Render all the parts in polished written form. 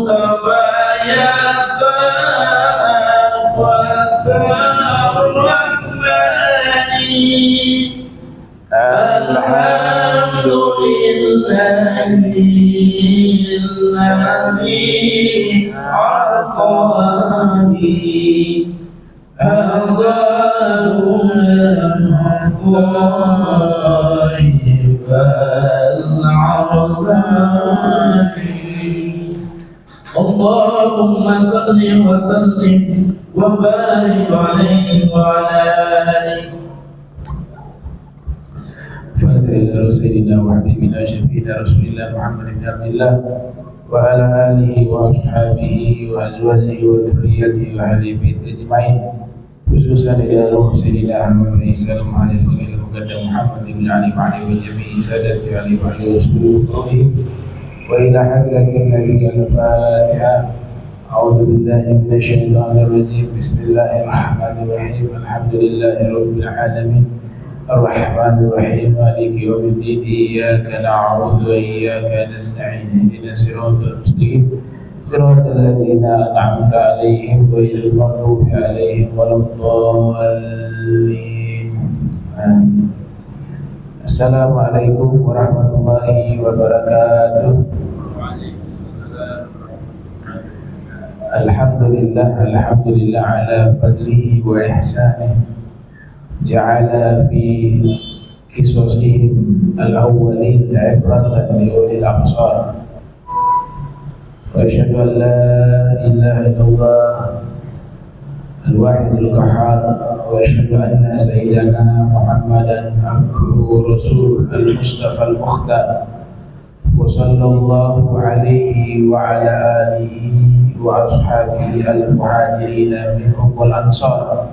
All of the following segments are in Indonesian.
المصطفى يا صفوة الرحمن الحمد لله الذي أعطاني اللهم صل وسلم وبارك عليه وعلى آله. فاتح إلى سيدنا وحبيبنا شفينا رسول الله محمد بن عبد الله وعلى آله وأصحابه وأزواجه وذريته وأهل بيته أجمعين، خصوصا إلى روح سيدنا أحمد بن عيسى المعالي الفقيه المقدم محمد بن علي وعلي وجميع سادة علي وعلي رسول فروعهم، وإلى حضرة النبي الفاتحة. أعوذ بالله من الشيطان الرجيم. بسم الله الرحمن الرحيم. الحمد لله رب العالمين الرحمن الرحيم مالك يوم الدين. إياك نعبد وإياك نستعين. اهدنا الصراط المستقيم صراط الذين أنعمت عليهم غير المغضوب عليهم ولا الضالين. السلام عليكم ورحمة الله وبركاته. الحمد لله على فضله وإحسانه، جعل في قصصهم الأولين عبرة لأولي الأبصار. وأشهد أن لا إله إلا الله الواحد القهار، وأشهد أن سيدنا محمدا عبده ورسوله المصطفى المختار، وصلى الله عليه وعلى آله وأصحابه المهاجرين منهم والأنصار.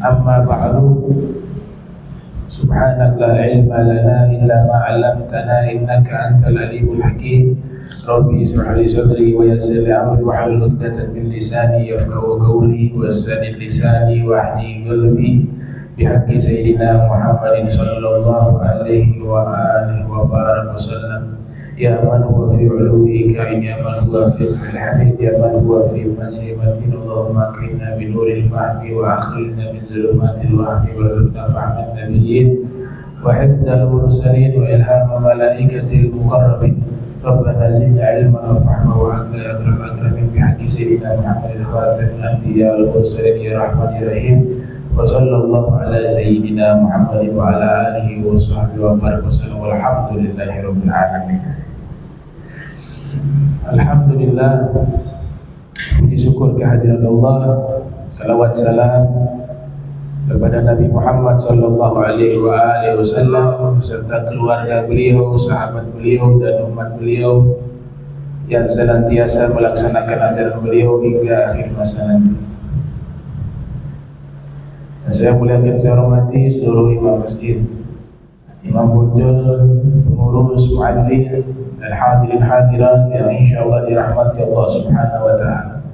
أما بعد، سبحانك لا علم لنا إلا ما علمتنا إنك أنت العليم الحكيم. ربي اشرح لي صدري ويسر لي أمري واحلل عقدة من لساني يفقهوا قولي وسدد لساني واهدي قلبي بحق سيدنا محمد صلى الله عليه وآله وبارك وسلم. يا من هو في علوه كائن، يا من هو في الحميد، يا من هو في مجيبة. اللهم أكرمنا بنور الفهم وأخرجنا من ظلمات الوهم وارزقنا فهم النبيين وحفظ المرسلين وإلهام ملائكة المقربين. ربنا زدنا علما وفهما وعقلا يا أكرم الأكرمين بحق سيدنا محمد خاتم الأنبياء والمرسلين يا رحمن يا رحيم. وصلى الله على سيدنا محمد وعلى آله وصحبه وبارك وسلم والحمد لله رب العالمين. Alhamdulillah, puji syukur kehadirat Allah, salawat salam kepada Nabi Muhammad sallallahu alaihi wasallam serta keluarga beliau, sahabat beliau dan umat beliau yang senantiasa melaksanakan ajaran beliau hingga akhir masa nanti. Dan saya muliakan, saya hormati seluruh imam masjid, imam bonjol, pengurus, muadzin, dan hadirin hadirat yang insyaallah dirahmati Allah Subhanahu wa taala.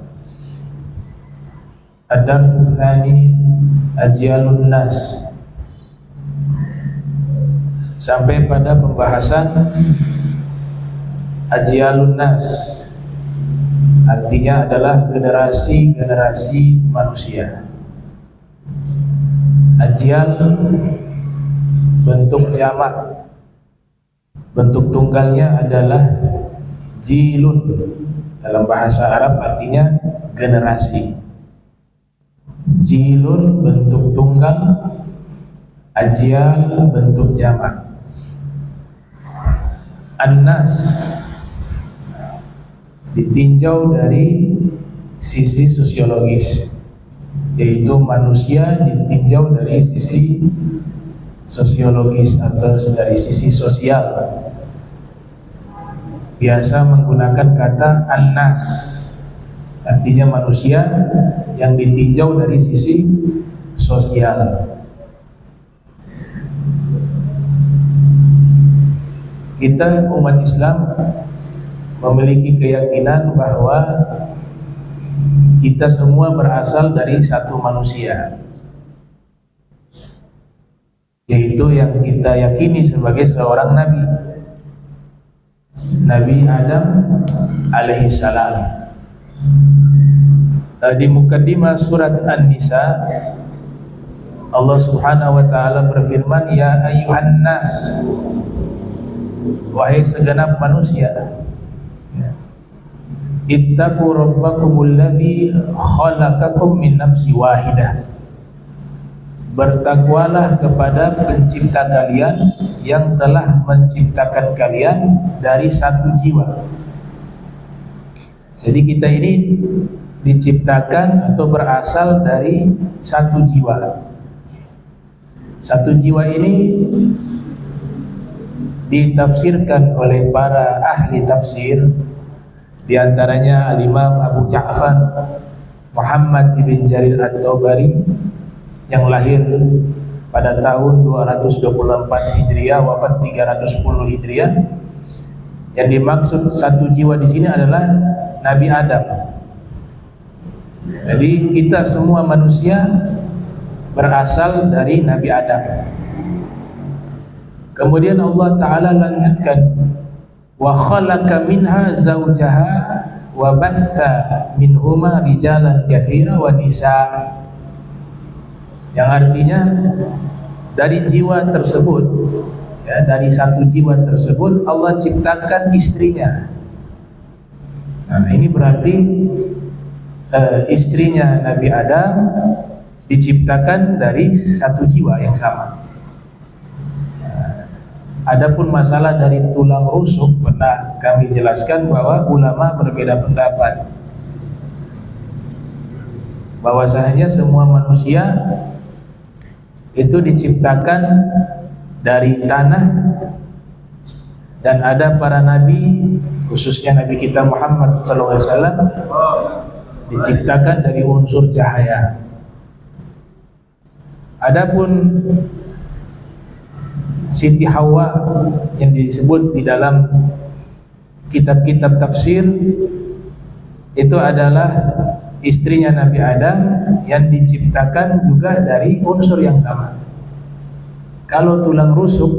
Ad-darsu tsani ajyalun nas. Sampai pada pembahasan ajyalun nas, artinya adalah generasi-generasi manusia. Ajyal bentuk jamak, bentuk tunggalnya adalah jilun. Dalam bahasa Arab artinya generasi. Jilun bentuk tunggal, ajyal bentuk jamak. An-nas ditinjau dari sisi sosiologis, yaitu manusia ditinjau dari sisi sosiologis atau dari sisi sosial. Biasa menggunakan kata an-nas, artinya manusia yang ditinjau dari sisi sosial. Kita umat Islam memiliki keyakinan bahwa kita semua berasal dari satu manusia, yaitu yang kita yakini sebagai seorang nabi. Nabi Adam alaihi salam. Di mukaddimah surat An-Nisa Allah Subhanahu wa taala berfirman, ya ayyuhan nas, wahai segenap manusia, ittaqu rabbakumul ladzi khalaqakum min nafsi wahidah. Bertakwalah kepada pencipta kalian yang telah menciptakan kalian dari satu jiwa. Jadi kita ini diciptakan atau berasal dari satu jiwa. Satu jiwa ini ditafsirkan oleh para ahli tafsir, di antaranya Al-Imam Abu Ja'far Muhammad ibn Jarir At-Tabari yang lahir pada tahun 224 Hijriah, wafat 310 Hijriah. Yang dimaksud satu jiwa di sini adalah Nabi Adam. Jadi kita semua manusia berasal dari Nabi Adam. Kemudian Allah Ta'ala lanjutkan, wa khalaqa minha zawjaha wa batha minhuma rijalan katsira wa nisa. Yang artinya dari jiwa tersebut, ya, dari satu jiwa tersebut Allah ciptakan istrinya. Nah, ini berarti istrinya Nabi Adam diciptakan dari satu jiwa yang sama. Adapun masalah dari tulang rusuk pernah kami jelaskan bahwa ulama berbeda pendapat. Bahwasanya semua manusia itu diciptakan dari tanah, dan ada para nabi, khususnya Nabi kita Muhammad SAW, diciptakan dari unsur cahaya. Adapun Siti Hawa yang disebut di dalam kitab-kitab tafsir itu adalah istrinya Nabi Adam yang diciptakan juga dari unsur yang sama. Kalau tulang rusuk,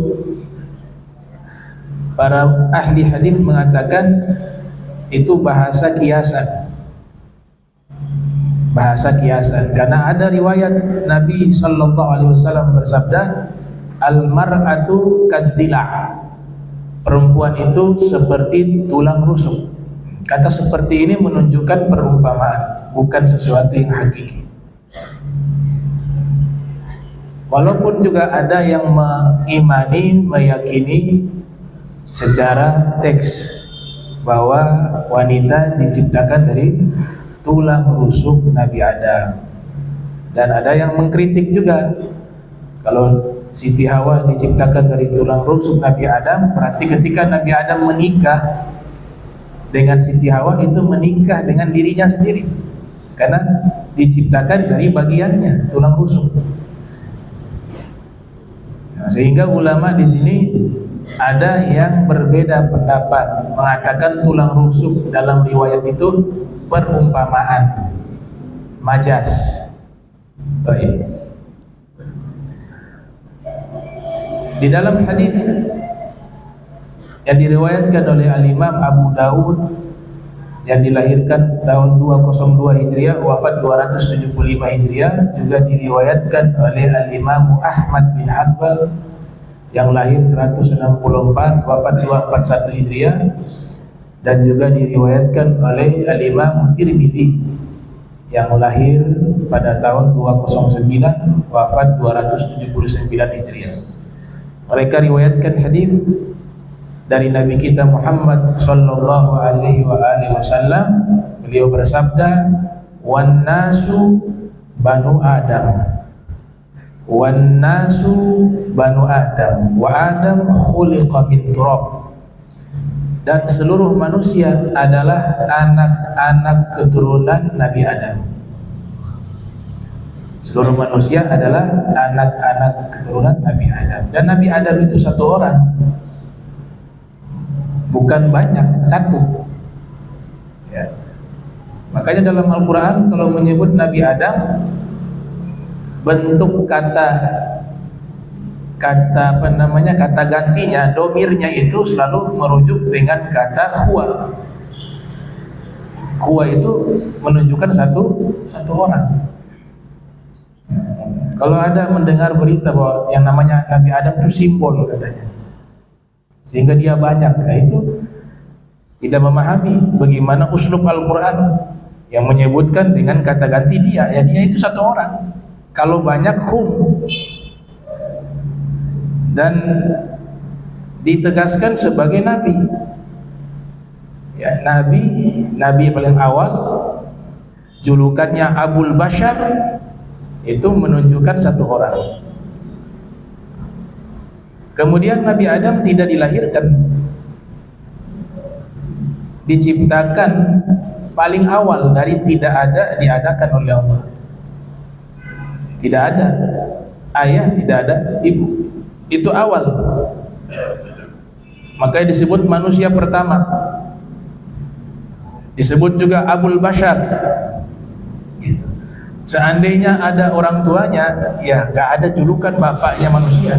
para ahli hadis mengatakan itu bahasa kiasan. Bahasa kiasan, karena ada riwayat Nabi SAW bersabda, al-mar'atu kadila, perempuan itu seperti tulang rusuk. Kata seperti ini menunjukkan perumpamaan, bukan sesuatu yang hakiki. Walaupun juga ada yang mengimani, meyakini secara teks bahwa wanita diciptakan dari tulang rusuk Nabi Adam. Dan ada yang mengkritik juga, kalau Siti Hawa diciptakan dari tulang rusuk Nabi Adam, berarti ketika Nabi Adam menikah dengan Siti Hawa, itu menikah dengan dirinya sendiri, karena diciptakan dari bagiannya tulang rusuk. Nah, sehingga ulama di sini ada yang berbeda pendapat, mengatakan tulang rusuk dalam riwayat itu perumpamaan, majas. Baik. Di dalam hadis yang diriwayatkan oleh Al-Imam Abu Dawud yang dilahirkan tahun 202 Hijriah, wafat 275 Hijriah, juga diriwayatkan oleh Al-Imam Ahmad bin Hanbal yang lahir 164, wafat 241 Hijriah, dan juga diriwayatkan oleh Al-Imam Tirmidzi yang lahir pada tahun 209, wafat 279 Hijriah. Mereka riwayatkan hadis dari Nabi kita Muhammad sallallahu alaihi wasallam. Beliau bersabda, "Wan nasu banu Adam. Wan nasu banu Adam. Wa Adam khuliqa min turab." Dan seluruh manusia adalah anak-anak keturunan Nabi Adam. Seluruh manusia adalah anak-anak keturunan Nabi Adam. Dan Nabi Adam itu satu orang, bukan banyak, satu. Ya. Makanya dalam Al-Quran kalau menyebut Nabi Adam, bentuk kata gantinya, domirnya itu selalu merujuk dengan kata huwa. Huwa itu menunjukkan satu orang. Kalau ada mendengar berita bahwa yang namanya Nabi Adam itu simbol katanya, sehingga dia banyak, nah itu tidak memahami bagaimana uslub Al-Quran yang menyebutkan dengan kata ganti dia, ya dia itu satu orang. Kalau banyak hum, dan ditegaskan sebagai nabi. Ya, nabi paling awal, julukannya Abul Bashar, itu menunjukkan satu orang. Kemudian Nabi Adam tidak dilahirkan, diciptakan paling awal dari tidak ada, diadakan oleh Allah. Tidak ada ayah, tidak ada ibu. Itu awal. Makanya disebut manusia pertama. Disebut juga Abul Bashar. Gitu. Seandainya ada orang tuanya, ya gak ada julukan bapaknya manusia,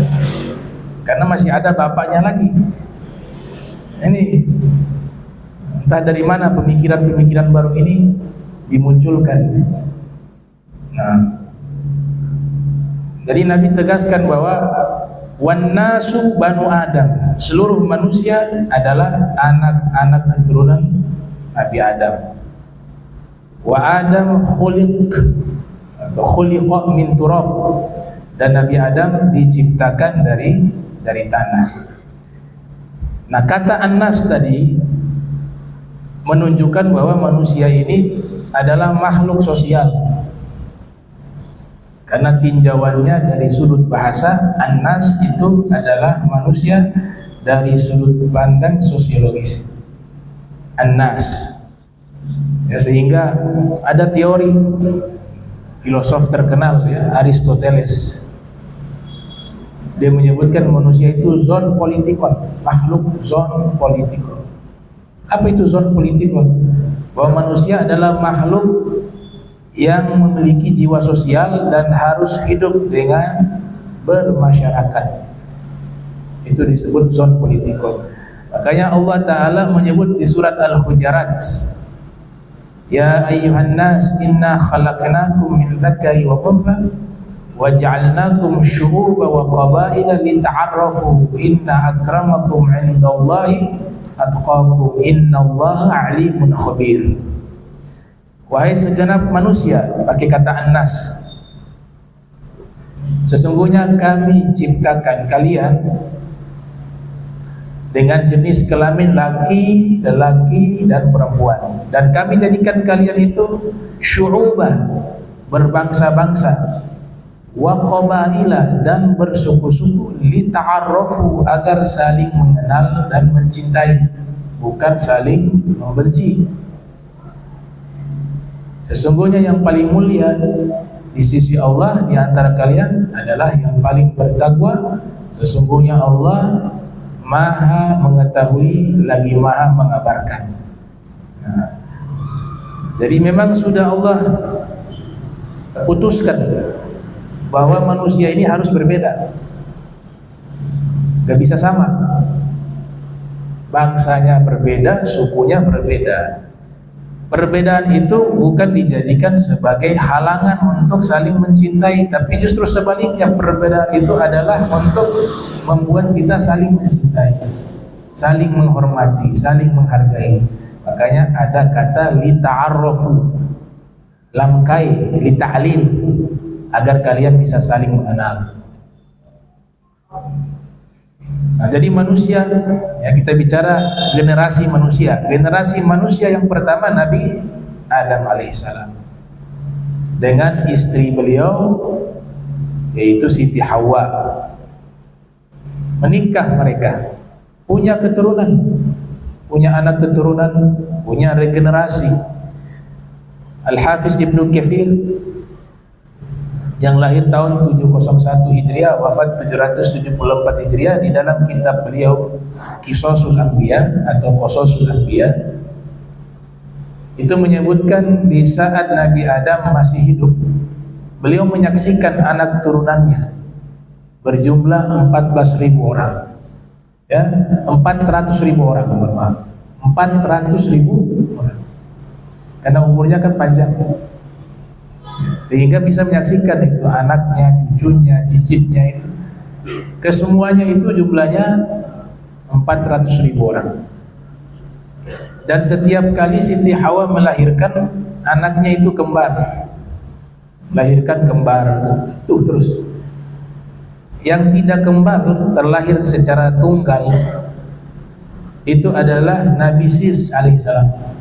karena masih ada bapaknya lagi. Ini entah dari mana pemikiran-pemikiran baru ini dimunculkan. Nah, jadi Nabi tegaskan bahwa wan nasu banu Adam, seluruh manusia adalah anak-anak keturunan Nabi Adam. Wa Adam khuliqa min turab, dan Nabi Adam diciptakan dari tanah. Nah, kata an-nas tadi menunjukkan bahwa manusia ini adalah makhluk sosial. Karena tinjauannya dari sudut bahasa, an-nas itu adalah manusia dari sudut pandang sosiologis. An-nas. Ya, sehingga ada teori filosof terkenal, ya, Aristoteles. Dia menyebutkan manusia itu zon politikon, makhluk zon politikon. Apa itu zon politikon? Bahwa manusia adalah makhluk yang memiliki jiwa sosial dan harus hidup dengan bermasyarakat. Itu disebut zon politikon. Makanya Allah Ta'ala menyebut di surat Al-Hujarat, ya ayyuhan nas inna khalaqnakum min dzakari wa untha wa ja'alnakum syu'uban wa qabaila lita'arrafu inna akramakum 'indallahi atqakum innallaha 'alimun khabir. Wahai segenap manusia, pakai kata an-nas, sesungguhnya kami ciptakan kalian dengan jenis kelamin laki dan perempuan, dan kami jadikan kalian itu syu'uban, berbangsa-bangsa, wa qabaila, dan bersuku-suku, lita'arrafu, agar saling mengenal dan mencintai, bukan saling membenci. Sesungguhnya yang paling mulia di sisi Allah di antara kalian adalah yang paling bertakwa. Sesungguhnya Allah Maha mengetahui lagi Maha mengabarkan. Nah, jadi memang sudah Allah putuskan bahwa manusia ini harus berbeda, gak bisa sama. Bangsanya berbeda, sukunya berbeda. Perbedaan itu bukan dijadikan sebagai halangan untuk saling mencintai, tapi justru sebaliknya, perbedaan itu adalah untuk membuat kita saling mencintai, saling menghormati, saling menghargai. Makanya ada kata lita'arrafu, lam kai lita'lim, agar kalian bisa saling mengenal. Nah, jadi manusia, ya, kita bicara generasi manusia. Generasi manusia yang pertama Nabi Adam alaihissalam dengan istri beliau yaitu Siti Hawa. Menikah mereka, punya keturunan, punya anak keturunan, punya regenerasi. Al-Hafiz Ibnu Katsir yang lahir tahun 701 Hijriah, wafat 774 Hijriah, di dalam kitab beliau Qisasul Anbiya atau Qasasul Anbiya, itu menyebutkan di saat Nabi Adam masih hidup, beliau menyaksikan anak turunannya berjumlah 14.000 orang. Ya, 400.000 orang, mohon maaf. 400.000 orang. Karena umurnya kan panjang. Sehingga bisa menyaksikan itu anaknya, cucunya, cicitnya itu. Kesemuanya itu jumlahnya 400.000 orang. Dan setiap kali Siti Hawa melahirkan, anaknya itu kembar. Melahirkan kembar tuh terus. Yang tidak kembar terlahir secara tunggal itu adalah Nabi Sis alaihissalam.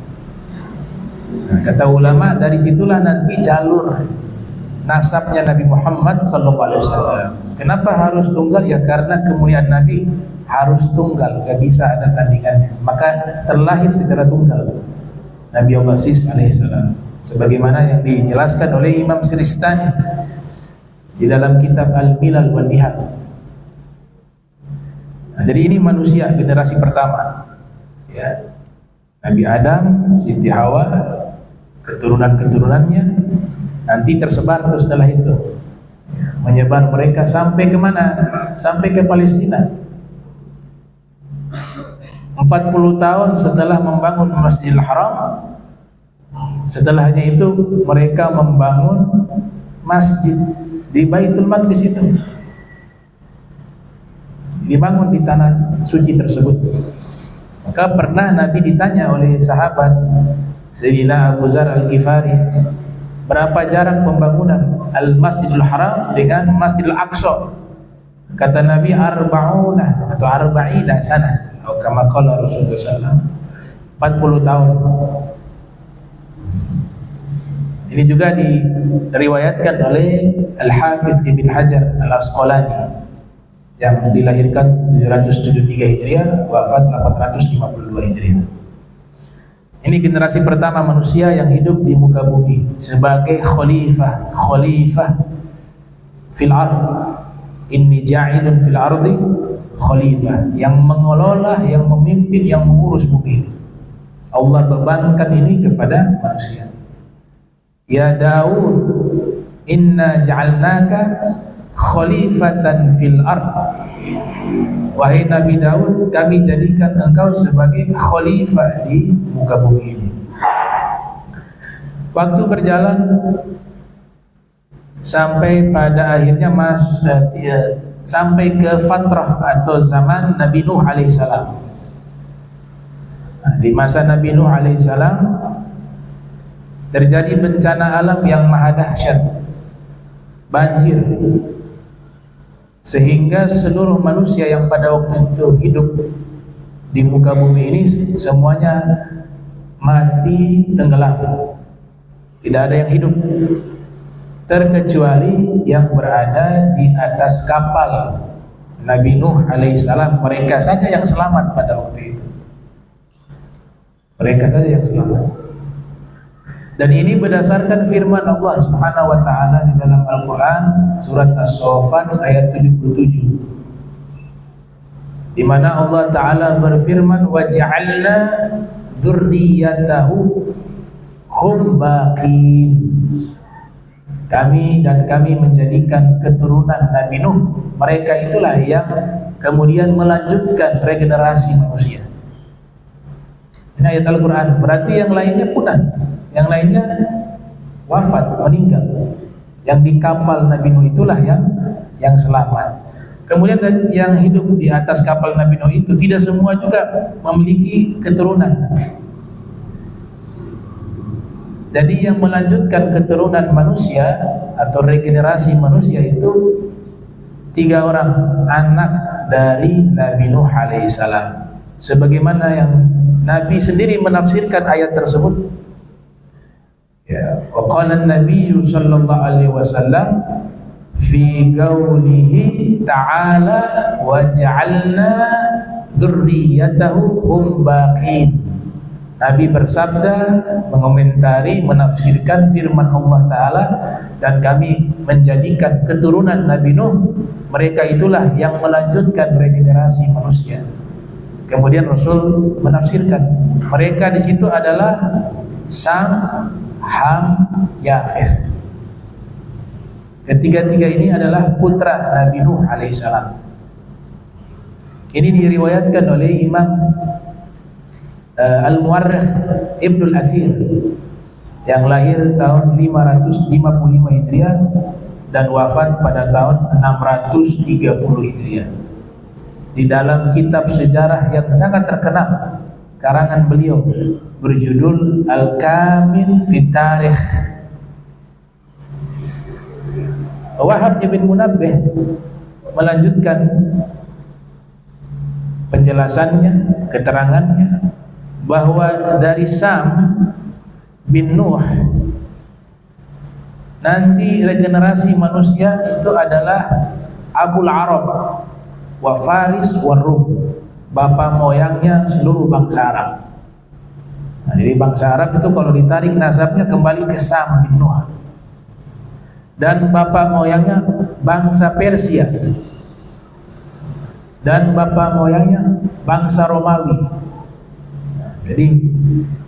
Nah, kata ulama, dari situlah nanti jalur nasabnya Nabi Muhammad SAW. Kenapa harus tunggal? Ya karena kemuliaan Nabi harus tunggal, gak bisa ada tandingannya. Maka terlahir secara tunggal Nabi Allah Sis alaihissalam, sebagaimana yang dijelaskan oleh Imam Siristani di dalam kitab Al-Milal wal Nihal. Nah, jadi ini manusia generasi pertama, ya. Nabi Adam, Siti Hawa, keturunan-keturunannya nanti tersebar terus setelah itu, menyebar mereka sampai kemana? Sampai ke Palestina. 40 tahun setelah membangun Masjidil Haram, setelahnya itu mereka membangun masjid di Baitul Maqdis itu, dibangun di tanah suci tersebut. Maka pernah Nabi ditanya oleh sahabat Sayyidina Abu Dzar Al-Ghifari, berapa jarak pembangunan Al-Masjidil Haram dengan Masjidil Aqsa? Kata Nabi, arba'una atau arba'ina sana, atau kama qala Rasulullah SAW, 40 tahun. Ini juga diriwayatkan oleh Al-Hafiz Ibn Hajar Al-Asqalani yang dilahirkan 773 Hijriah, wafat 852 Hijriah. Ini generasi pertama manusia yang hidup di muka bumi sebagai khalifah fil ard. Inni ja'ilun fil ardi khalifah, yang mengelola, yang memimpin, yang mengurus bumi. Allah bebankan ini kepada manusia. Ya Daud, inna ja'alnaka khalifatan fil ard. Wahai Nabi Daud, kami jadikan engkau sebagai khalifah di muka bumi ini. Waktu berjalan sampai pada akhirnya sampai ke fatrah atau zaman Nabi Nuh alaihissalam. Nah, di masa Nabi Nuh alaihissalam terjadi bencana alam yang maha dahsyat, banjir, sehingga seluruh manusia yang pada waktu itu hidup di muka bumi ini semuanya mati tenggelam, tidak ada yang hidup terkecuali yang berada di atas kapal Nabi Nuh alaihissalam. Mereka saja yang selamat pada waktu itu, mereka saja yang selamat. Dan ini berdasarkan firman Allah Subhanahu wa taala di dalam Al-Qur'an surat As-Saffat ayat 77, di mana Allah taala berfirman, wa ja'alna dzurriyyatahu hum baqin. Kami menjadikan keturunan Nabi Nuh, mereka itulah yang kemudian melanjutkan regenerasi manusia. Ini ayat Al-Qur'an. Berarti yang lainnya punah, yang lainnya wafat, meninggal. Yang di kapal Nabi Nuh itulah yang selamat. Kemudian yang hidup di atas kapal Nabi Nuh itu tidak semua juga memiliki keturunan. Jadi yang melanjutkan keturunan manusia atau regenerasi manusia itu 3 orang anak dari Nabi Nuh alaihissalam. Sebagaimana yang Nabi sendiri menafsirkan ayat tersebut. Ya, wa qala an-nabiy sallallahu alaihi wasallam fi qaulihi ta'ala wa ja'alna dzurriyyatahu hum baqin. Nabi bersabda, mengomentari, menafsirkan firman Allah Ta'ala, dan kami menjadikan keturunan Nabi Nuh, mereka itulah yang melanjutkan regenerasi manusia. Kemudian Rasul menafsirkan, mereka di situ adalah Sam, Ham, Yafeth. Ketiga-tiga ini adalah putra Nabi Nuh alaihissalam. Ini diriwayatkan oleh Imam Al-Mu'arrikh Ibnul Athir yang lahir tahun 555 Hijriah dan wafat pada tahun 630 Hijriah. Di dalam kitab sejarah yang sangat terkenal karangan beliau berjudul Al-Kamil fi Tarikh, Wahab bin Munabbih melanjutkan penjelasannya, keterangannya bahwa dari Sam bin Nuh nanti regenerasi manusia itu adalah Abul Arab wa Faris wa Rum, bapak moyangnya seluruh bangsa Arab. Nah, jadi bangsa Arab itu kalau ditarik nasabnya kembali ke Sam bin Nuh, dan bapak moyangnya bangsa Persia, dan bapak moyangnya bangsa Romawi. Jadi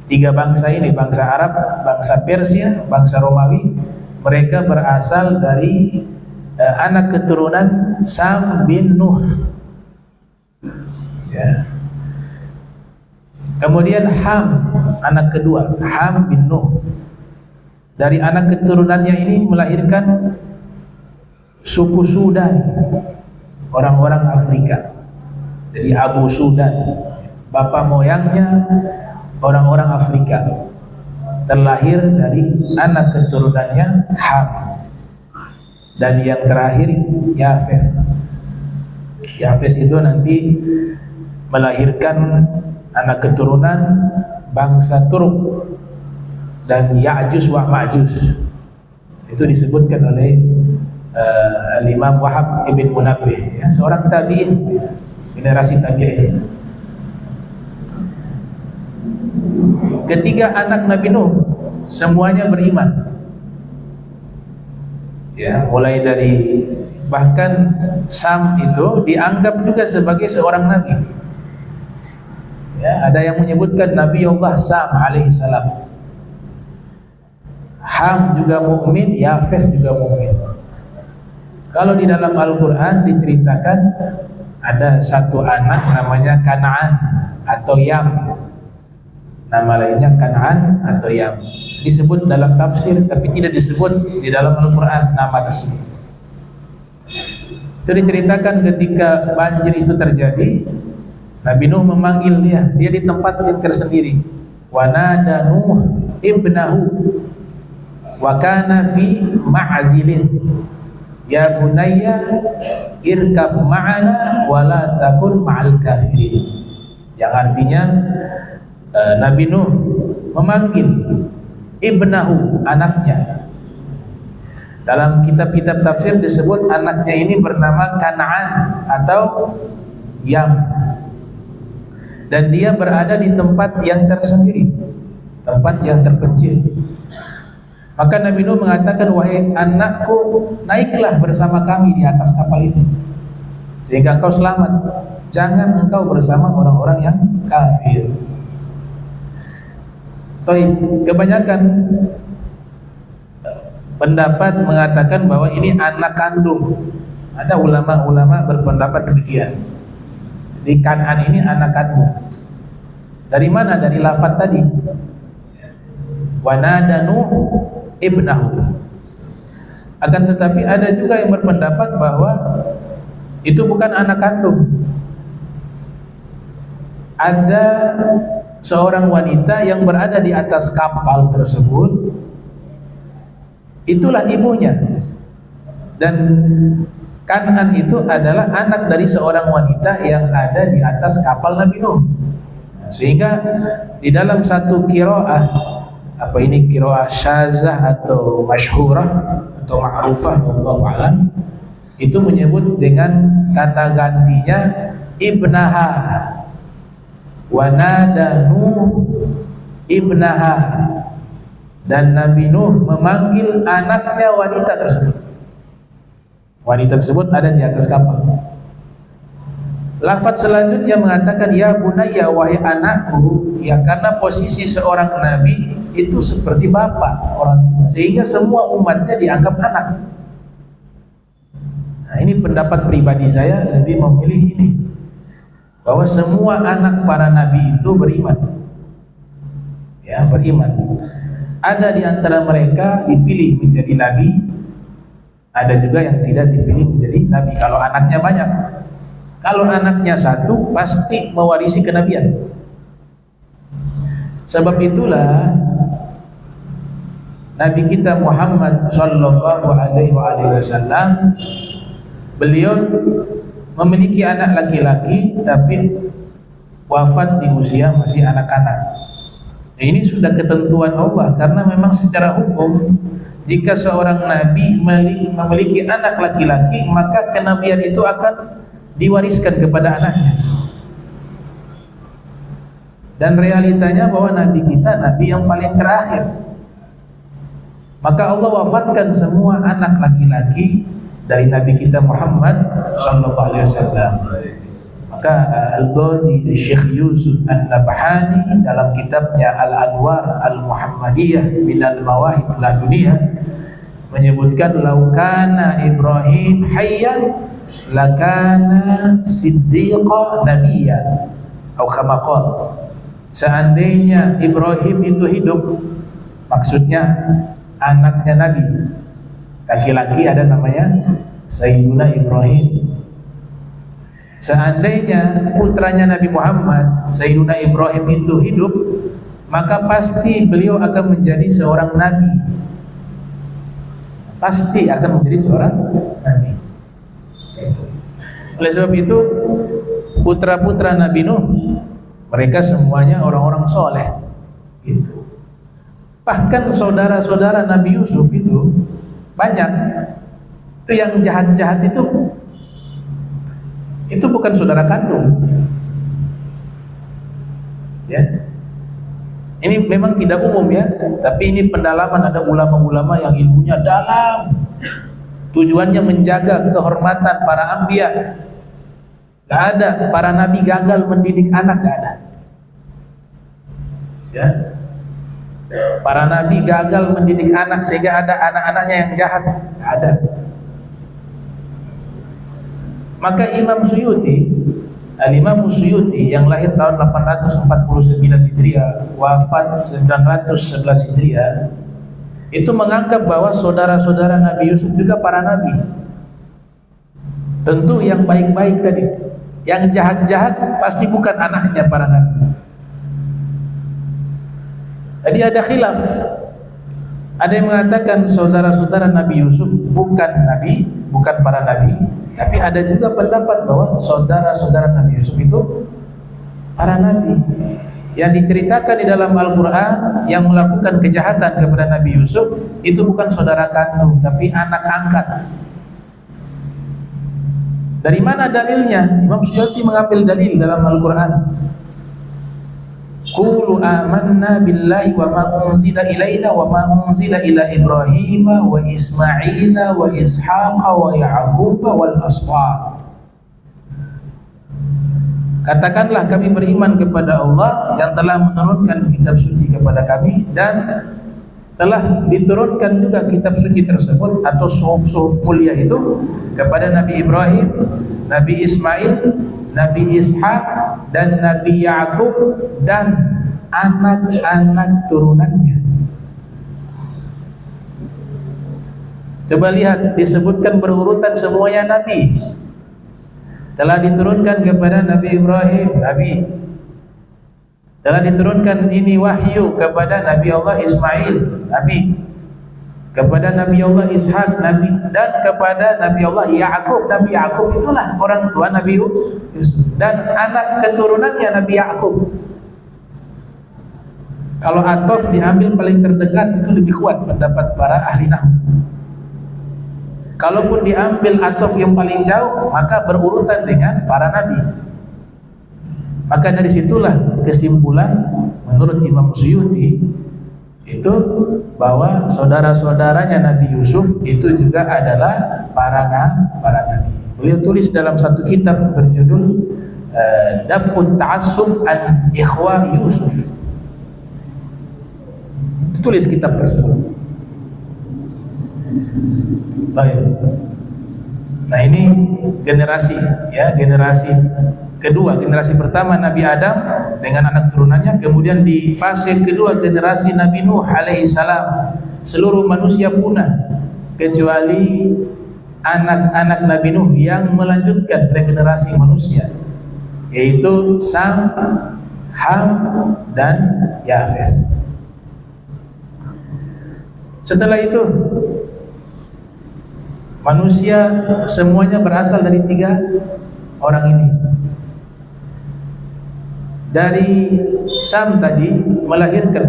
tiga bangsa ini, bangsa Arab, bangsa Persia, bangsa Romawi, mereka berasal dari anak keturunan Sam bin Nuh. Ya. Kemudian Ham, anak kedua, Ham bin Nuh. Dari anak keturunannya ini melahirkan suku Sudan, orang-orang Afrika. Jadi Abu Sudan, bapak moyangnya orang-orang Afrika, terlahir dari anak keturunannya Ham. Dan yang terakhir Yafes. Yafes itu nanti melahirkan anak keturunan bangsa Turk dan Ya'juj wa Ma'juj. Itu disebutkan oleh Imam Wahab ibn Munabbih, ya, seorang tabi'in, generasi tabi'in. Ketiga anak Nabi Nuh semuanya beriman. Ya, mulai dari bahkan Sam itu dianggap juga sebagai seorang nabi. Ya, ada yang menyebutkan Nabi Allah Sam alaihissalam. Ham juga mukmin, Yafes juga mukmin. Kalau di dalam Al-Quran diceritakan ada satu anak namanya Kan'an atau Yam, nama lainnya Kan'an atau Yam, disebut dalam tafsir tapi tidak disebut di dalam Al-Quran nama tersebut. Itu diceritakan ketika banjir itu terjadi, Nabi Nuh memanggil dia di tempat yang tersendiri. Wa nada Nuh ibnahu wa kana fi ma'zilin ya bunayya irkab ma'ana wa la takun ma'al kafirin. Yang artinya Nabi Nuh memanggil ibnahu, anaknya. Dalam kitab-kitab tafsir disebut anaknya ini bernama Kan'an atau Yam, dan dia berada di tempat yang tersendiri, tempat yang terpencil. Maka Nabi Nuh mengatakan, wahai anakku, naiklah bersama kami di atas kapal ini sehingga engkau selamat. Jangan engkau bersama orang-orang yang kafir. Kebanyakan pendapat mengatakan bahwa ini anak kandung. Ada ulama-ulama berpendapat demikian. Di Kan'an ini anak kandung. Dari mana? Dari lafaz tadi. Wa nada Nuh ibnahu. Akan tetapi ada juga yang berpendapat bahwa itu bukan anak kandung. Ada seorang wanita yang berada di atas kapal tersebut, itulah ibunya. Dan Kan'an itu adalah anak dari seorang wanita yang ada di atas kapal Nabi Nuh. Sehingga di dalam satu qiraah, apa ini qiraah syazah atau masyhurah atau ma'rufah wallahu a'lam, itu menyebut dengan kata gantinya ibnaha. Wa nada Nuh ibnaha. Dan Nabi Nuh memanggil anaknya wanita tersebut. Wanita tersebut ada di atas kapal. Lafaz selanjutnya mengatakan ya bunayya, wahai anakku, ya, karena posisi seorang nabi itu seperti bapak orang tua, sehingga semua umatnya dianggap anak. Nah, ini pendapat pribadi saya lebih memilih ini, bahwa semua anak para nabi itu beriman, ya beriman. Ada di antara mereka dipilih menjadi nabi, ada juga yang tidak dipilih menjadi nabi. Kalau anaknya banyak, kalau anaknya satu pasti mewarisi kenabian. Sebab itulah Nabi kita Muhammad sallallahu alaihi wasallam, beliau memiliki anak laki-laki tapi wafat di usia masih anak-anak. Ini sudah ketentuan Allah, karena memang secara hukum jika seorang nabi memiliki anak laki-laki, maka kenabian itu akan diwariskan kepada anaknya. Dan realitanya bahwa nabi kita nabi yang paling terakhir. Maka Allah wafatkan semua anak laki-laki dari nabi kita Muhammad sallallahu alaihi wasallam. Maka Al-Qadi Syekh Yusuf An-Nabhani dalam kitabnya Al-Anwar Al-Muhammadiyah min Al-Mawahib Laduniyah menyebutkan, laukana Ibrahim hayyan lakana siddiqa nabiyya, atau kama qala, seandainya Ibrahim itu hidup, maksudnya anaknya Nabi laki-laki ada namanya Sayyiduna Ibrahim. Seandainya putranya Nabi Muhammad Sayyiduna Ibrahim itu hidup, maka pasti beliau akan menjadi seorang nabi, pasti akan menjadi seorang nabi. Oleh sebab itu putra-putra Nabi Nuh mereka semuanya orang-orang soleh gitu. Bahkan saudara-saudara Nabi Yusuf itu banyak. Itu yang jahat-jahat itu bukan saudara kandung. Ya. Ini memang tidak umum ya, tapi ini pendalaman, ada ulama-ulama yang ilmunya dalam. Tujuannya menjaga kehormatan para anbiya. Gak ada para nabi gagal mendidik anak, gak ada. Ya. Para nabi gagal mendidik anak sehingga ada anak-anaknya yang jahat, gak ada. Maka Imam Suyuti, Al-Imam Suyuti yang lahir tahun 849 Hijriah, wafat 911 Hijriah, itu menganggap bahwa saudara-saudara Nabi Yusuf juga para nabi. Tentu yang baik-baik tadi, yang jahat-jahat pasti bukan anaknya para nabi. Jadi ada khilaf. Ada yang mengatakan saudara-saudara Nabi Yusuf bukan nabi, bukan para nabi. Tapi ada juga pendapat bahwa saudara-saudara Nabi Yusuf itu para nabi. Yang diceritakan di dalam Al-Quran yang melakukan kejahatan kepada Nabi Yusuf itu bukan saudara kandung, tapi anak angkat. Dari mana dalilnya? Imam Suyuti mengambil dalil dalam Al-Quran. Qulu amanna billahi wa ma unzila ilaina wa ma unzila ila Ibrahim wa Ismaila wa Ishaqa wa Ya'qub wal asbaq. Katakanlah kami beriman kepada Allah yang telah menurunkan kitab suci kepada kami, dan telah diturunkan juga kitab suci tersebut atau suhuf-suhuf mulia itu kepada Nabi Ibrahim, Nabi Ismail, Nabi Ishaq, dan Nabi Ya'qub dan anak-anak turunannya. Coba lihat, disebutkan berurutan semuanya nabi. Telah diturunkan kepada Nabi Ibrahim, nabi. Telah diturunkan ini wahyu kepada Nabi Allah Ismail, nabi. Kepada Nabi Allah Ishaq, nabi. Dan kepada Nabi Allah Ya'qub. Nabi Ya'qub itulah orang tua Nabi Yusuf, dan anak keturunannya Nabi Ya'qub. Kalau atof diambil paling terdekat itu lebih kuat pendapat para ahli nahwu. Kalaupun diambil atof yang paling jauh, maka berurutan dengan para nabi. Maka dari situlah kesimpulan menurut Imam Suyuti itu bahwa saudara-saudaranya Nabi Yusuf itu juga adalah para nabi. Beliau tulis dalam satu kitab berjudul Daf'ut Ta'assuf an Ikhwa Yusuf. Tulis kitab tersebut. Baik. Nah Nah ini generasi ya, generasi kedua, generasi pertama Nabi Adam dengan anak turunannya, kemudian di fase kedua generasi Nabi Nuh alaihi salam seluruh manusia punah kecuali anak-anak Nabi Nuh yang melanjutkan regenerasi manusia, yaitu Sam, Ham, dan Yafes. Setelah itu manusia semuanya berasal dari 3 orang ini. Dari Sam tadi melahirkan,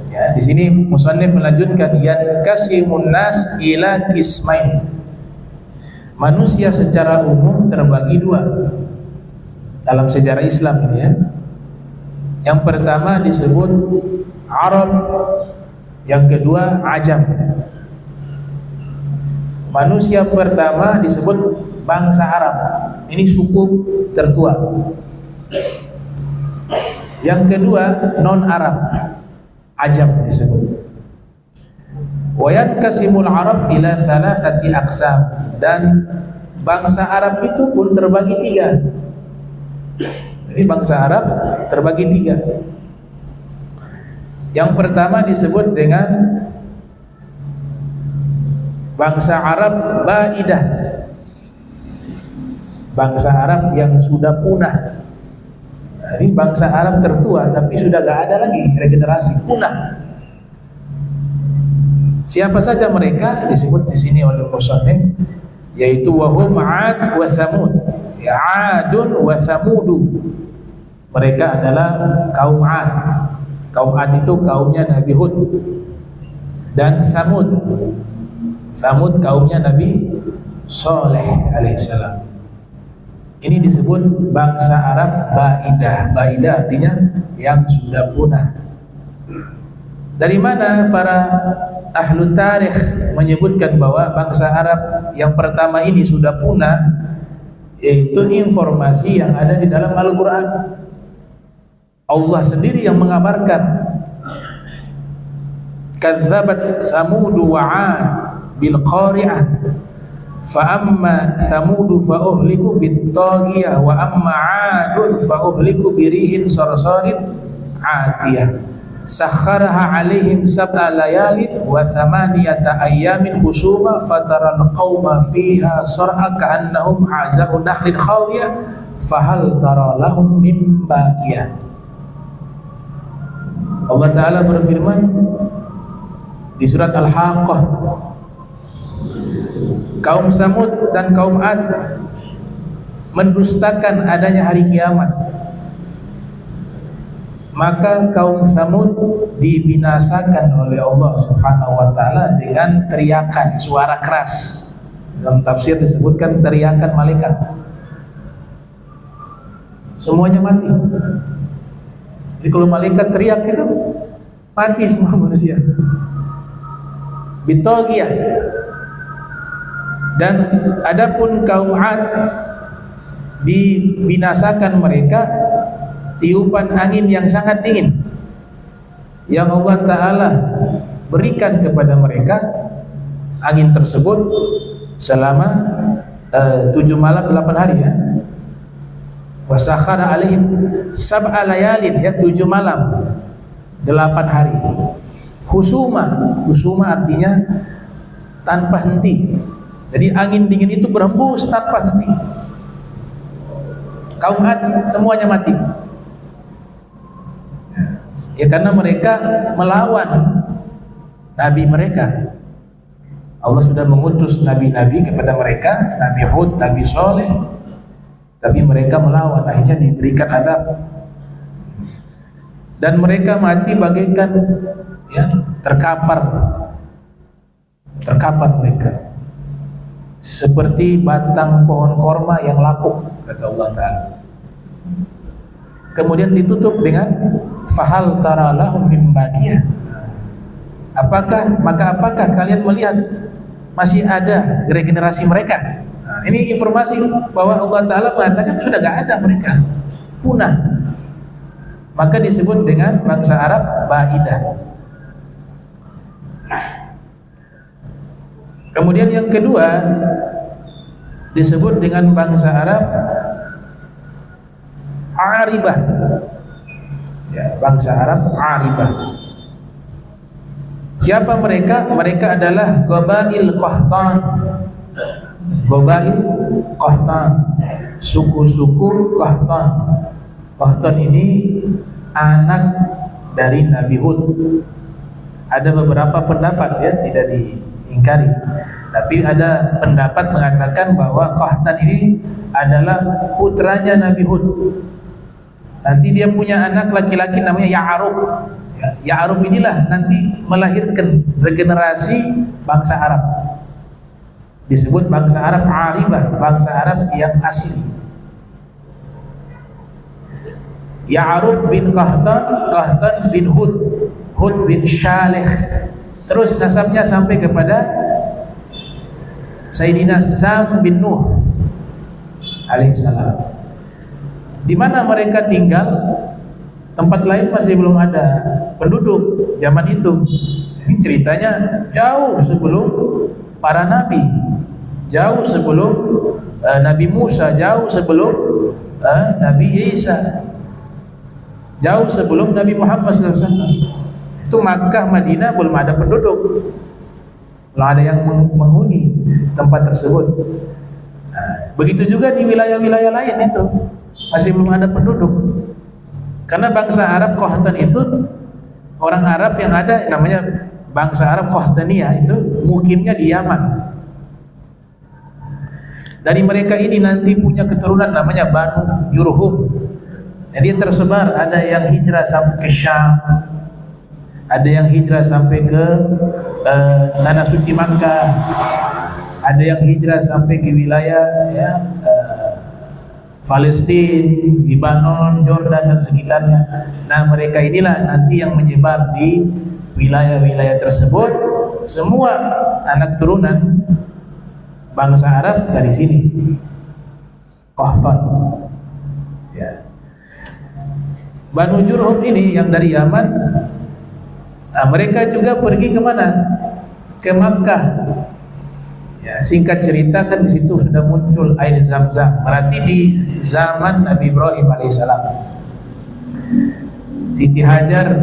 ya, di sini musannif melanjutkan yankasimun nas ila qismain. Manusia secara umum terbagi 2 dalam sejarah Islam ini ya. Yang pertama disebut Arab, yang kedua Ajam. Manusia pertama disebut bangsa Arab. Ini suku tertua. Yang kedua non-Arab, Ajam disebut. Wa yankasimul Arab ila 3 aqsam, dan bangsa Arab itu pun terbagi 3. Jadi bangsa Arab terbagi 3. Yang pertama disebut dengan bangsa Arab Baidah, bangsa Arab yang sudah punah. Ini bangsa Arab tertua tapi sudah gak ada lagi regenerasi, punah. Siapa saja mereka disebut di sini oleh musannif, yaitu wahum 'ad wa Thamud. Ya, 'Adun wa Thamudu. Mereka adalah kaum 'Ad. Kaum 'Ad itu kaumnya Nabi Hud. Dan Thamud. Thamud kaumnya Nabi Saleh alaihissalam. Ini disebut bangsa Arab Baidah. Baidah artinya yang sudah punah. Dari mana para ahlu tarikh menyebutkan bahwa bangsa Arab yang pertama ini sudah punah? Yaitu informasi yang ada di dalam Al-Quran. Allah sendiri yang mengabarkan, kadzabat Samudu wa 'ad bil qari'ah fa amma Samudu fa uhliku bit taghiyah wa amma 'adun fa uhliku birihin sarsarin 'atiyah sakharaha 'alaihim sab'a layalin wa thamaniyata ayyamin husuma fataral qauma fiha sar'a ka'annahum 'aza'u nakhlin khawiyah fahal tara lahum min baqiyah. Allah Ta'ala berfirman di surat Al-Haqqah, kaum Samud dan kaum Ad mendustakan adanya hari kiamat. Maka kaum Samud dibinasakan oleh Allah Subhanahu wa Ta'ala dengan teriakan, suara keras. Dalam tafsir disebutkan teriakan malaikat. Semuanya mati. Jadi kalau malaikat teriak itu mati semua manusia. Bitogia. Dan adapun kaum 'Ad dibinasakan mereka tiupan angin yang sangat dingin yang Allah Ta'ala berikan kepada mereka. Angin tersebut selama 7 malam 8 hari ya. Wasakhara alaihim sab'a layalin, ya 7 malam 8 hari. Husuma artinya tanpa henti. Jadi angin dingin itu berhembus tanpa henti. Kaum 'Ad semuanya mati. Ya karena mereka melawan nabi mereka. Allah sudah mengutus nabi-nabi kepada mereka, Nabi Hud, Nabi Saleh, tapi mereka melawan, akhirnya diberikan azab. Dan mereka mati bagaikan ya terkapar mereka. Seperti batang pohon korma yang lapuk, kata Allah Ta'ala. Kemudian ditutup dengan fahal tara lahum min baqiyah. Apakah kalian melihat masih ada regenerasi mereka? Nah, ini informasi bahwa Allah Ta'ala mengatakan sudah gak ada mereka, punah. Maka disebut dengan bangsa Arab Baidah. Kemudian yang kedua disebut dengan bangsa Arab Aribah. Ya, bangsa Arab Aribah. Siapa mereka? Mereka adalah Qabail Qahtan. Qabail Qahtan, suku-suku Qahtan. Qahtan ini anak dari Nabi Hud. Ada beberapa pendapat ya, tidak diingkari. Tapi ada pendapat mengatakan bahwa Qahtan ini adalah putranya Nabi Hud. Nanti dia punya anak laki-laki namanya Ya'arub. Ya'arub inilah nanti melahirkan regenerasi bangsa Arab. Disebut bangsa Arab Aribah, bangsa Arab yang asli. Ya'arub bin Qahtan, Qahtan bin Hud, Hud bin Shalih. Terus nasabnya sampai kepada Sayyidina Sam bin Nuh alaihissalam. Di mana mereka tinggal, tempat lain masih belum ada penduduk zaman itu. Ini ceritanya jauh sebelum para nabi, jauh sebelum Nabi Musa, jauh sebelum Nabi Isa, jauh sebelum Nabi Muhammad SAW. Itu Makkah, Madinah belum ada penduduk, belum ada yang menghuni tempat tersebut. Begitu juga di wilayah-wilayah lain itu masih belum ada penduduk. Karena bangsa Arab Qahtan itu orang Arab yang ada namanya bangsa Arab Qahtaniyah itu mukimnya di Yaman. Dari mereka ini nanti punya keturunan namanya Banu Jurhum. Jadi tersebar, ada yang hijrah sampai ke Syam, ada yang hijrah sampai ke tanah suci Makkah, ada yang hijrah sampai ke wilayah ya, Palestina, Lebanon, Jordan dan sekitarnya. Nah, mereka inilah nanti yang menyebar di wilayah-wilayah tersebut. Semua anak turunan bangsa Arab dari sini, Qahtan. Ya. Banu Jurhum ini yang dari Yaman. Nah, mereka juga pergi kemana? Ke Makkah. Ya, singkat cerita kan di situ sudah muncul air Zam-Zam. Berarti di zaman Nabi Ibrahim alaihissalam. Siti Hajar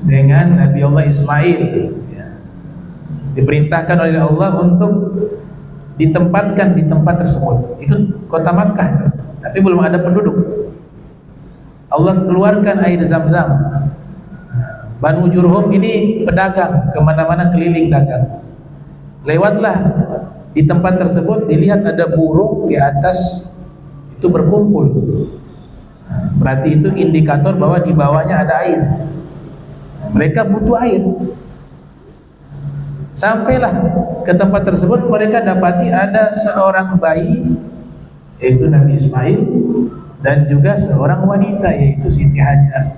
dengan Nabi Allah Ismail ya, diperintahkan oleh Allah untuk ditempatkan di tempat tersebut. Itu kota Makkah, tapi belum ada penduduk. Allah keluarkan air Zam-Zam. Banu Jurhum ini pedagang, kemana-mana keliling dagang. Lewatlah di tempat tersebut, dilihat ada burung di atas itu berkumpul. Berarti itu indikator bahwa di bawahnya ada air. Mereka butuh air. Sampailah ke tempat tersebut, mereka dapati ada seorang bayi, yaitu Nabi Ismail, dan juga seorang wanita, yaitu Siti Hajar.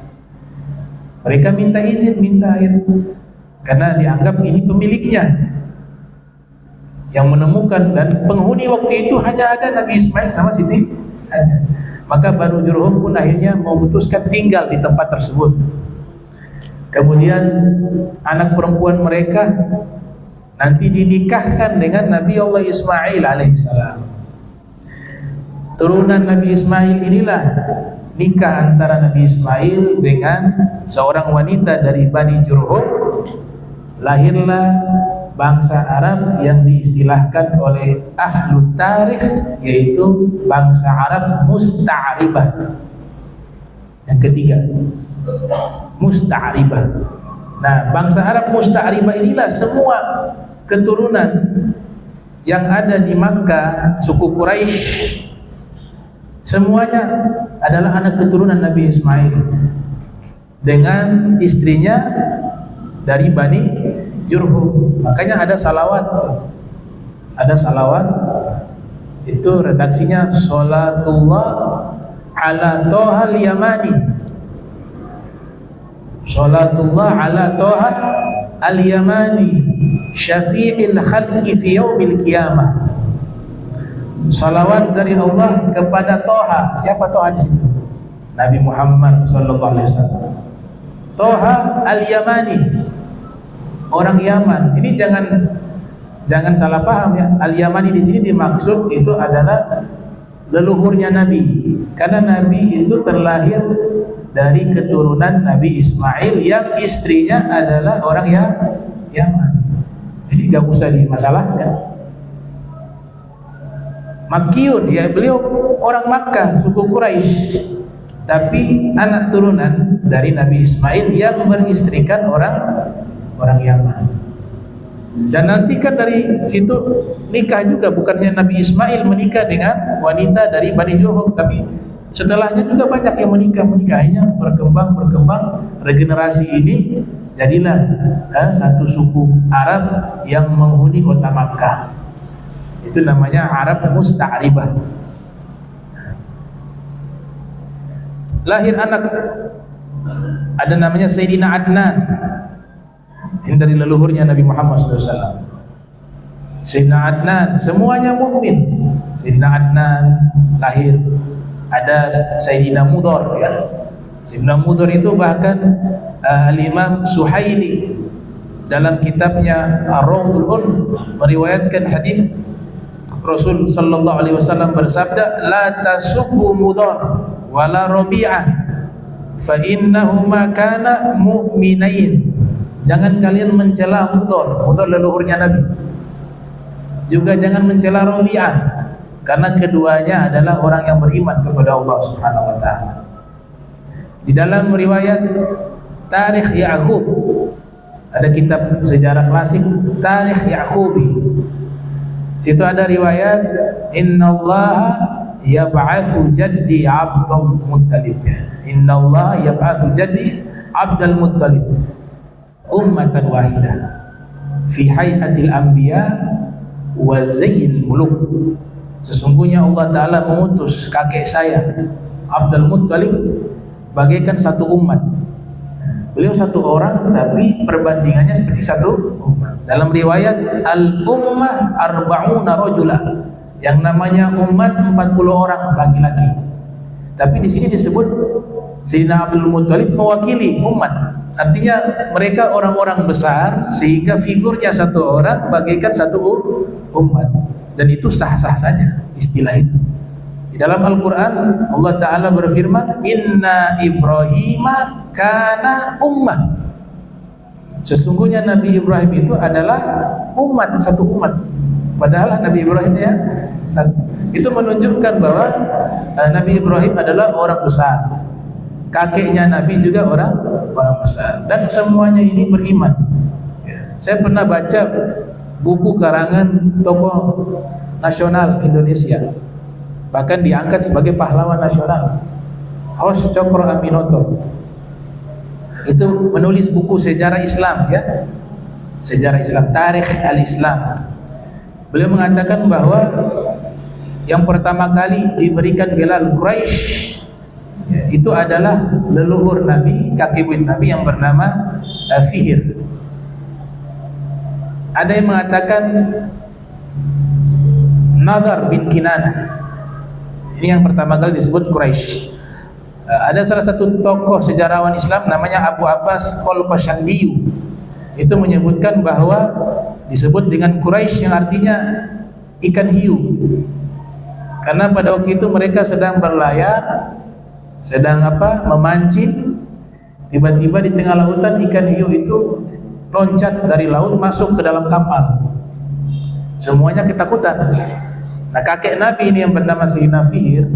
Mereka minta izin, minta air, karena dianggap ini pemiliknya. Yang menemukan dan penghuni waktu itu hanya ada Nabi Ismail sama Siti Hajar. Maka Banu Jurhum pun akhirnya memutuskan tinggal di tempat tersebut. Kemudian anak perempuan mereka nanti dinikahkan dengan Nabi Allah Ismail alaihissalam. Turunan Nabi Ismail inilah nikah antara Nabi Ismail dengan seorang wanita dari Bani Jurhum. Lahirlah bangsa Arab yang diistilahkan oleh ahlu tarikh, yaitu bangsa Arab Musta'ribah. Yang ketiga, Musta'ribah. Nah, bangsa Arab Musta'ribah inilah semua keturunan yang ada di Makkah, suku Quraisy, semuanya adalah anak keturunan Nabi Ismail dengan istrinya dari Bani Jurhum. Makanya ada salawat. Ada salawat. Itu redaksinya Salatullah ala Toha al-Yamani. Salatullah ala Toha al-Yamani syafi'il khalqi fi yaumil qiyamah. Salawat dari Allah kepada Toha. Siapa Toha di situ? Nabi Muhammad sallallahu alaihi wasallam. Toha al-Yamani, orang Yaman. Ini Jangan salah paham ya. Al-Yamani di sini dimaksud itu adalah leluhurnya Nabi. Karena Nabi itu terlahir dari keturunan Nabi Ismail yang istrinya adalah orang yang Yaman. Jadi gak usah dimasalahkan. Makkiyun, ya beliau orang Makkah, suku Quraisy, tapi anak turunan dari Nabi Ismail yang beristrikan orang Yaman. Dan nanti kan dari situ nikah juga, bukannya Nabi Ismail menikah dengan wanita dari Bani Jurhum, tapi setelahnya juga banyak yang menikahnya berkembang, regenerasi ini jadilah satu suku Arab yang menghuni kota Makkah. Itu namanya Arab Musta'ribah. Lahir anak, ada namanya Sayyidina Adnan, yang dari leluhurnya Nabi Muhammad SAW. Sayyidina Adnan, semuanya mukmin. Sayyidina Adnan lahir. Ada Sayyidina Mudhar ya. Sayyidina Mudhar itu bahkan Al-Imam Suhaili dalam kitabnya Ar-Rawdul Unf meriwayatkan hadis Rasul sallallahu alaihi wasallam bersabda, la tasubbu Mudhar wala Rabi'ah fa innahuma kana mu'minain. Jangan kalian mencela Mudhar leluhurnya Nabi. Juga jangan mencela Rabi'ah, karena keduanya adalah orang yang beriman kepada Allah Subhanahu wa taala. Di dalam riwayat Tarikh Ya'qub, ada kitab sejarah klasik Tarikh Ya'qubi. Situ ada riwayat innallaha yab'atsu jaddi 'Abdul Muttalib. Innallaha yab'atsu jaddi 'Abdul Muttalib ummatan wahidah fi hay'atil anbiya wa zayyil muluk. Sesungguhnya Allah Ta'ala mengutus kakek saya Abdul Muttalib bagaikan satu umat. Beliau satu orang tapi perbandingannya seperti satu umat. Dalam riwayat al-ummah arba'una rajula, yang namanya umat 40 orang laki-laki. Tapi di sini disebut Sayyidina Abdul Muttalib mewakili umat. Artinya mereka orang-orang besar sehingga figurnya satu orang bagaikan satu umat. Dan itu sah-sah saja istilah itu. Di dalam Al-Quran Allah Ta'ala berfirman, inna Ibrahima kana ummah. Sesungguhnya Nabi Ibrahim itu adalah umat, satu umat. Padahal Nabi Ibrahim ya satu. Itu menunjukkan bahwa Nabi Ibrahim adalah orang besar. Kakeknya Nabi juga orang besar. Dan semuanya ini beriman. Saya pernah baca buku karangan tokoh nasional Indonesia, bahkan diangkat sebagai pahlawan nasional, Hos Cokro Aminoto. Itu menulis buku sejarah Islam ya, sejarah Islam, Tarikh al-Islam. Beliau mengatakan bahwa yang pertama kali diberikan gelar Quraisy ya, itu adalah leluhur Nabi, kakek buyut Nabi yang bernama Fihr. Ada yang mengatakan Nadar bin Kinanah. Ini yang pertama kali disebut Quraisy. Ada salah satu tokoh sejarawan Islam namanya Abu Abbas Qalqashandiyu. Itu menyebutkan bahwa disebut dengan Quraisy yang artinya ikan hiu. Karena pada waktu itu mereka sedang berlayar, sedang memancing. Tiba-tiba di tengah lautan ikan hiu itu loncat dari laut masuk ke dalam kapal. Semuanya ketakutan. Nah, kakek Nabi ini yang bernama Sayyidina Fihr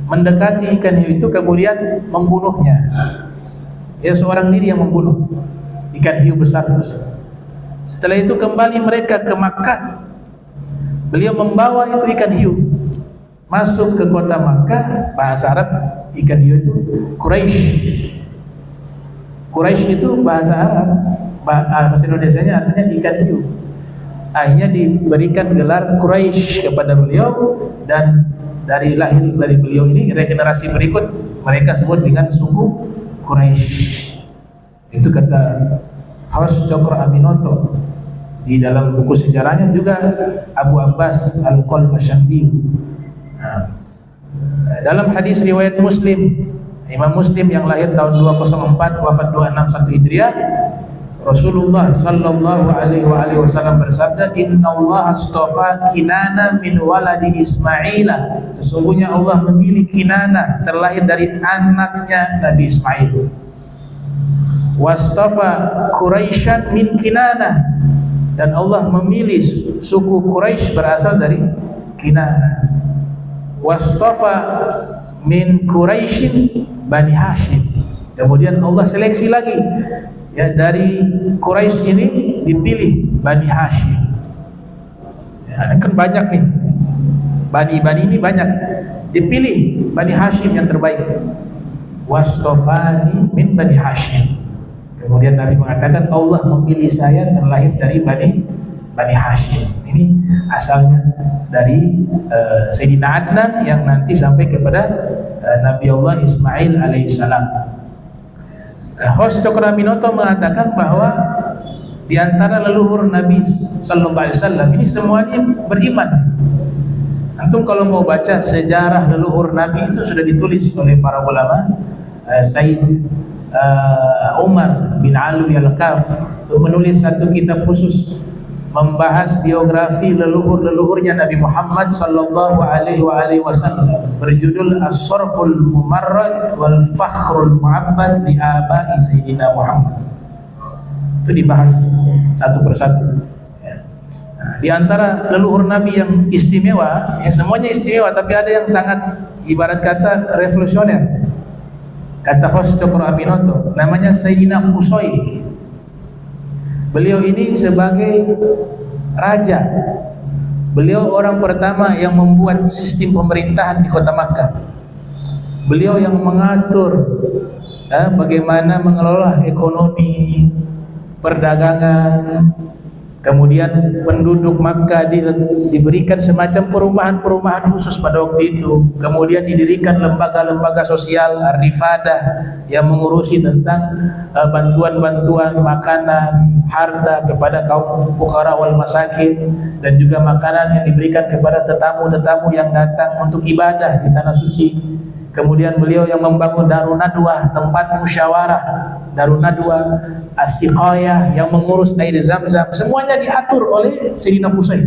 mendekati ikan hiu itu kemudian membunuhnya. Ya, seorang diri yang membunuh ikan hiu besar tersebut. Setelah itu kembali mereka ke Makkah. Beliau membawa itu ikan hiu masuk ke kota Makkah. Bahasa Arab ikan hiu itu Quraisy. Quraisy itu bahasa Arab, bahasa Indonesianya artinya ikan hiu. Akhirnya diberikan gelar Quraisy kepada beliau, dan dari lahir dari beliau ini regenerasi berikut mereka sebut dengan suku Quraisy. Itu kata Hos Cokro Aminoto. Di dalam buku sejarahnya juga Abu Abbas Al-Qalqashandiyu. Dalam hadis riwayat Muslim, Imam Muslim yang lahir tahun 204 wafat 261 Hijriah, Rasulullah sallallahu alaihi wasallam bersabda, "Inna Allah astafa Kinana min waladi Ismaila." Sesungguhnya Allah memilih Kinana terlahir dari anaknya Nabi Ismail. Wastafa Quraisyan min Kinana, dan Allah memilih suku Quraisy berasal dari Kinana. Wastafa min Quraisyin Bani Hashim. Kemudian Allah seleksi lagi, ya, dari Quraisy ini dipilih Bani Hashim. Ya, kan banyak nih, Bani ini banyak, dipilih Bani Hashim yang terbaik. Wastofani min Bani Hashim. Kemudian Nabi mengatakan Allah memilih saya terlahir dari Bani Hashim. Ini asalnya dari Sayyidina Adnan yang nanti sampai kepada Nabi Allah Ismail alaihissalam. Host Cokroaminoto mengatakan bahwa di antara leluhur Nabi sallallahu alaihi wasallam ini semuanya beriman. Antum kalau mau baca sejarah leluhur Nabi itu sudah ditulis oleh para ulama. Sayyid Umar bin Alwi Al-Kaf itu menulis satu kitab khusus membahas biografi leluhur-leluhurnya Nabi Muhammad sallallahu alaihi wasallam berjudul As-Sarhul Mumarrad wal Fakhrul Mu'abbad li Abai Sayyidina Muhammad. Itu dibahas satu persatu. Nah, di antara leluhur Nabi yang istimewa, ya semuanya istimewa, tapi ada yang sangat ibarat kata revolusioner. Kata host Cokroaminoto, namanya Sayyidina Qusay. Beliau ini sebagai raja. Beliau orang pertama yang membuat sistem pemerintahan di kota Makkah. Beliau yang mengatur bagaimana mengelola ekonomi, perdagangan. Kemudian penduduk Makkah diberikan semacam perumahan-perumahan khusus pada waktu itu. Kemudian didirikan lembaga-lembaga sosial, Ar-Rifadah, yang mengurusi tentang bantuan-bantuan makanan, harta kepada kaum fuqara wal masakin, dan juga makanan yang diberikan kepada tetamu-tetamu yang datang untuk ibadah di tanah suci. Kemudian beliau yang membangun Darun Nadwah, tempat musyawarah, Darun Nadwah, As-Siqayah yang mengurus air Zam-Zam, semuanya diatur oleh Sayyidina Qusay.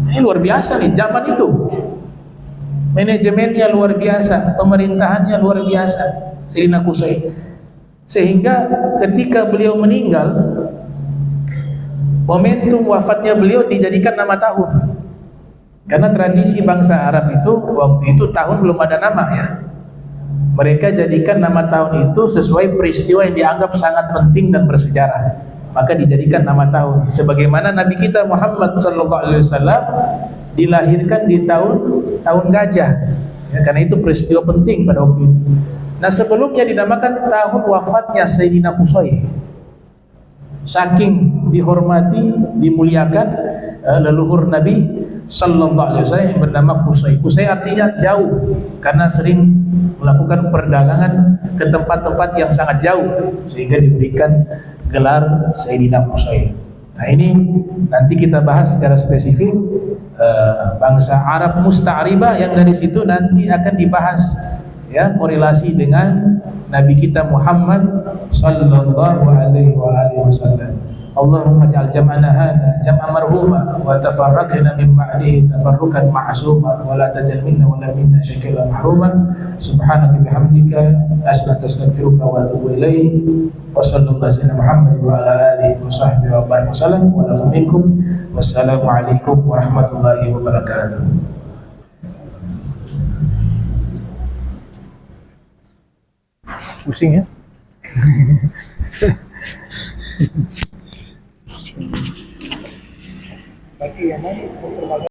Ini luar biasa nih zaman itu. Manajemennya luar biasa, pemerintahannya luar biasa, Sayyidina Qusay. Sehingga ketika beliau meninggal, momentum wafatnya beliau dijadikan nama tahun. Karena tradisi bangsa Arab itu waktu itu tahun belum ada nama, ya. Mereka jadikan nama tahun itu sesuai peristiwa yang dianggap sangat penting dan bersejarah. Maka dijadikan nama tahun. Sebagaimana Nabi kita Muhammad SAW dilahirkan di tahun gajah. Ya, karena itu peristiwa penting pada waktu itu. Nah, sebelumnya dinamakan tahun wafatnya Sayyidina Qusay. Saking dihormati, dimuliakan leluhur Nabi sallallahu alaihi wasallam yang bernama Qusay. Qusay artinya jauh karena sering melakukan perdagangan ke tempat-tempat yang sangat jauh sehingga diberikan gelar Sayyidina Qusay. Nah, ini nanti kita bahas secara spesifik bangsa Arab Musta'ribah yang dari situ nanti akan dibahas, ya, korelasi dengan Nabi kita Muhammad sallallahu alaihi wasallam. Allahumma ja'al jam'ana hadha jam'an marhuma wa tafarraqna min ba'dihi tafarruqan ma'suma wa la tajal minna wa la minna shakila mahruma. Subhanaka bihamdika astaghfiruka wa atubu ilaik. Wa sallallahu alaihi Muhammad wa ala alihi wa sahbihi wa baraka wasallam wa lakum minkum. Wassalamu alaikum warahmatullahi wabarakatuh. Pusing, ya. Bagi yang